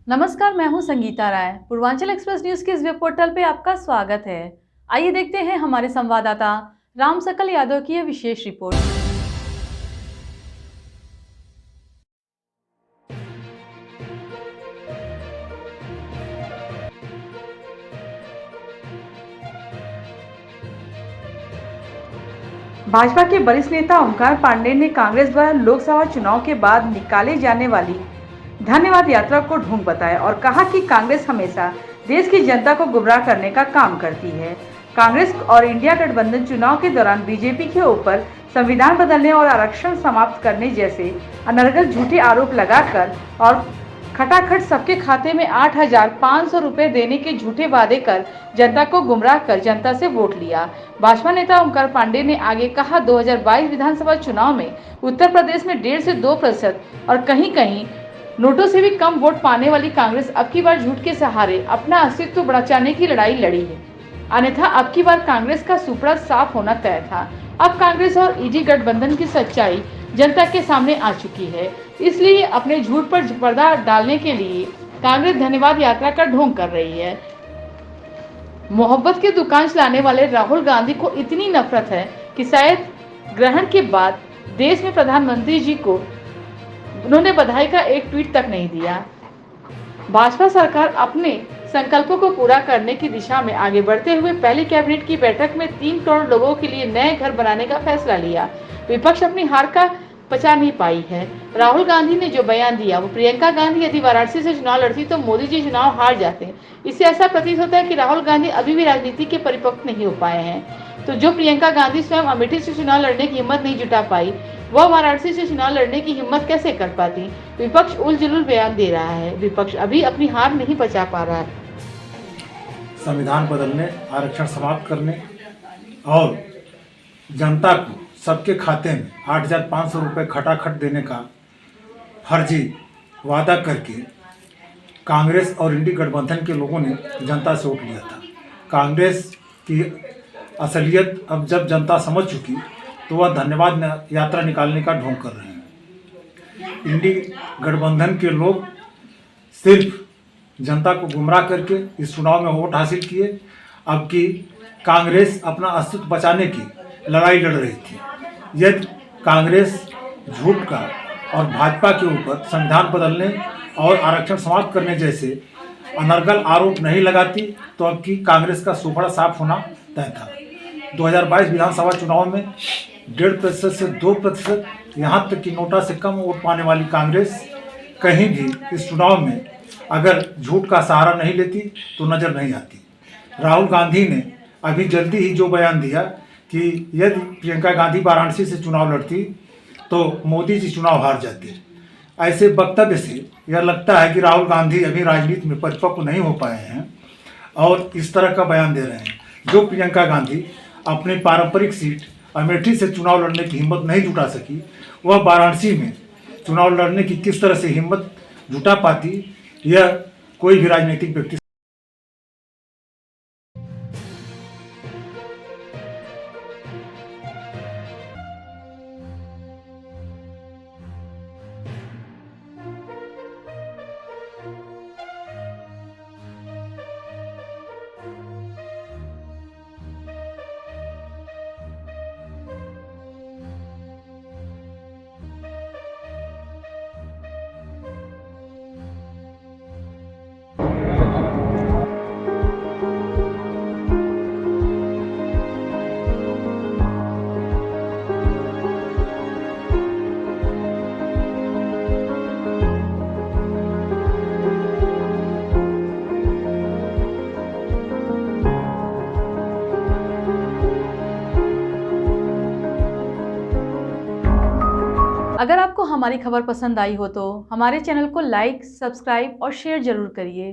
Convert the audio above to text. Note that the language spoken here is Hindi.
नमस्कार, मैं हूं संगीता राय। पूर्वांचल एक्सप्रेस न्यूज के इस वेब पोर्टल पे आपका स्वागत है। आइए देखते हैं हमारे संवाददाता राम सकल यादव की यह विशेष रिपोर्ट। भाजपा के वरिष्ठ नेता ओमकार पांडे ने कांग्रेस द्वारा लोकसभा चुनाव के बाद निकाले जाने वाली धन्यवाद यात्रा को ढोंग बताया और कहा कि कांग्रेस हमेशा देश की जनता को गुमराह करने का काम करती है। कांग्रेस और इंडिया गठबंधन चुनाव के दौरान बीजेपी के ऊपर संविधान बदलने और आरक्षण समाप्त करने जैसे अनर्गल झूठे आरोप लगाकर और खटाखट सबके खाते में 8,500 रुपए देने के झूठे वादे कर जनता को गुमराह कर जनता से वोट लिया। भाजपा नेता ओमकार पांडे ने आगे कहा, 2022 विधानसभा चुनाव में उत्तर प्रदेश में 1.5 से 2% और कहीं कहीं नोटों से भी कम वोट पाने वाली कांग्रेस अब की बार झूठ के सहारे अपना अस्तित्व बचाने की लड़ाई लड़ी है। अन्यथा अब की बार कांग्रेस का सुपड़ा साफ होना तय था। अब कांग्रेस और ईडी गठबंधन की सच्चाई जनता के सामने आ चुकी है। इसलिए अपने झूठ पर पर्दा डालने के लिए कांग्रेस धन्यवाद यात्रा का ढोंग कर रही है। मोहब्बत की दुकान चलाने वाले राहुल गांधी को इतनी नफरत है कि शायद ग्रहण के बाद देश में प्रधानमंत्री जी को उन्होंने बधाई का एक ट्वीट तक नहीं दिया। भाजपा सरकार अपने संकल्पों को पूरा करने की दिशा में आगे बढ़ते हुए पहली कैबिनेट की बैठक में 3 करोड़ लोगों के लिए नए घर बनाने का फैसला लिया। विपक्ष अपनी हार का पचा नहीं पाई है। राहुल गांधी ने जो बयान दिया वो प्रियंका गांधी यदि वाराणसी से चुनाव लड़ती तो मोदी जी चुनाव हार जाते। इससे ऐसा प्रतीत होता है कि राहुल गांधी अभी भी राजनीति के परिपक्व नहीं हो पाए हैं। तो जो प्रियंका गांधी स्वयं अमेठी से चुनाव लड़ने की हिम्मत नहीं जुटा पाई, वह वाराणसी से चुनाव लड़ने की हिम्मत कैसे कर पाती। विपक्ष उलझुल बयान दे रहा है। विपक्ष अभी अपनी हार नहीं पचा पा रहा है। संविधान बदलने, आरक्षण समाप्त करने और जनता को सबके खाते में 8,500 रुपये खटाखट देने का फर्जी वादा करके कांग्रेस और इंडी गठबंधन के लोगों ने जनता से वोट लिया था। कांग्रेस की असलियत अब जब जनता समझ चुकी तो वह धन्यवाद यात्रा निकालने का ढोंग कर रहे हैं। इंडी गठबंधन के लोग सिर्फ जनता को गुमराह करके इस चुनाव में वोट हासिल किए। अब की कांग्रेस अपना अस्तित्व बचाने की लड़ाई लड़ रही थी। यदि कांग्रेस झूठ का और भाजपा के ऊपर संविधान बदलने और आरक्षण समाप्त करने जैसे अनर्गल आरोप नहीं लगाती तो अब की कांग्रेस का सुपड़ा साफ होना तय था। 2022 विधानसभा चुनाव में 1.5% से 2%, यहाँ तक कि नोटा से कम वोट पाने वाली कांग्रेस कहीं भी इस चुनाव में अगर झूठ का सहारा नहीं लेती तो नजर नहीं आती। राहुल गांधी ने अभी जल्दी ही जो बयान दिया कि यदि प्रियंका गांधी वाराणसी से चुनाव लड़ती तो मोदी जी चुनाव हार जाते। ऐसे वक्तव्य से यह लगता है कि राहुल गांधी अभी राजनीति में परिपक्व नहीं हो पाए हैं और इस तरह का बयान दे रहे हैं। जो प्रियंका गांधी अपनी पारंपरिक सीट अमेठी से चुनाव लड़ने की हिम्मत नहीं जुटा सकी, वह वाराणसी में चुनाव लड़ने की किस तरह से हिम्मत जुटा पाती, यह कोई भी राजनीतिक व्यक्ति अगर आपको हमारी खबर पसंद आई हो तो हमारे चैनल को लाइक, सब्सक्राइब और शेयर जरूर करिए।